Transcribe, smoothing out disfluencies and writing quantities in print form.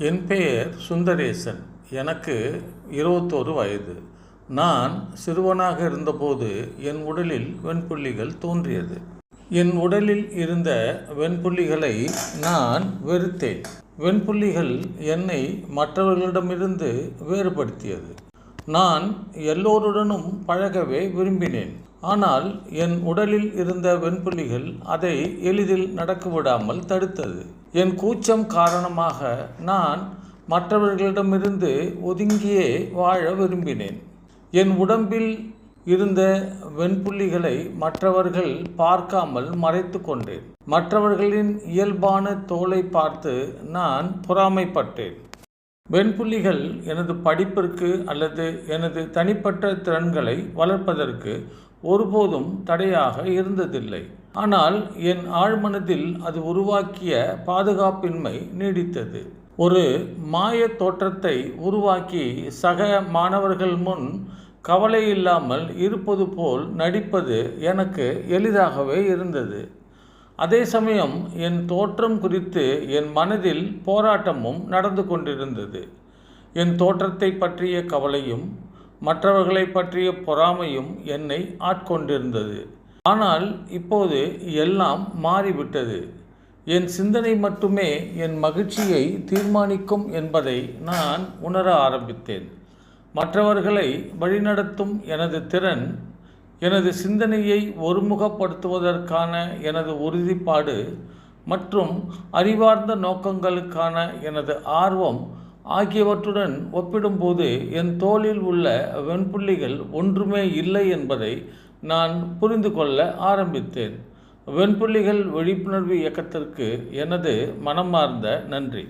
என் பெயர் சுந்தரேசன். எனக்கு 21 வயது. நான் சிறுவனாக இருந்தபோது என் உடலில் வெண்புள்ளிகள் தோன்றியது. என் உடலில் இருந்த வெண்புள்ளிகளை நான் வெறுத்தேன். வெண்புள்ளிகள் என்னை மற்றவர்களிடமிருந்து வேறுபடுத்தியது. நான் எல்லோருடனும் பழகவே விரும்பினேன். ஆனால் என் உடலில் இருந்த வெண்புள்ளிகள் அதை எளிதில் நடக்கவிடாமல் தடுத்தது. என் கூச்சம் காரணமாக நான் மற்றவர்களிடமிருந்து ஒதுங்கியே வாழ விரும்பினேன். என் உடம்பில் இருந்த வெண்புள்ளிகளை மற்றவர்கள் பார்க்காமல் மறைத்து கொண்டேன். மற்றவர்களின் இயல்பான தோலை பார்த்து நான் பொறாமைப்பட்டேன். வெண்புள்ளிகள் எனது படிப்பிற்கு அல்லது எனது தனிப்பட்ட திறன்களை வளர்ப்பதற்கு ஒருபோதும் தடையாக இருந்ததில்லை. ஆனால் என் ஆழ்மனதில் அது உருவாக்கிய பாதுகாப்பின்மை நீடித்தது. ஒரு மாய தோற்றத்தை உருவாக்கி சக மாணவர்கள் முன் கவலை இல்லாமல் இருப்பது போல் நடிப்பது எனக்கு எளிதாகவே இருந்தது. அதே சமயம் என் தோற்றம் குறித்து என் மனதில் போராட்டமும் நடந்து கொண்டிருந்தது. என் தோற்றத்தை பற்றிய கவலையும் மற்றவர்களை பற்றிய பொறாமையும் என்னை ஆட்கொண்டிருந்தது. ஆனால் இப்போது எல்லாம் மாறிவிட்டது. என் சிந்தனை மட்டுமே என் மகிழ்ச்சியை தீர்மானிக்கும் என்பதை நான் உணர ஆரம்பித்தேன். மற்றவர்களை வழிநடத்தும் எனது திறன், எனது சிந்தனையை ஒருமுகப்படுத்துவதற்கான எனது உறுதிப்பாடு மற்றும் அறிவார்ந்த நோக்கங்களுக்கான எனது ஆர்வம் ஆகியவற்றுடன் ஒப்பிடும்போது என் தோளில் உள்ள வெண்புள்ளிகள் ஒன்றுமே இல்லை என்பதை நான் புரிந்து கொள்ள ஆரம்பித்தேன். வெண்புள்ளிகள் விழிப்புணர்வு இயக்கத்திற்கு எனது மனமார்ந்த நன்றி.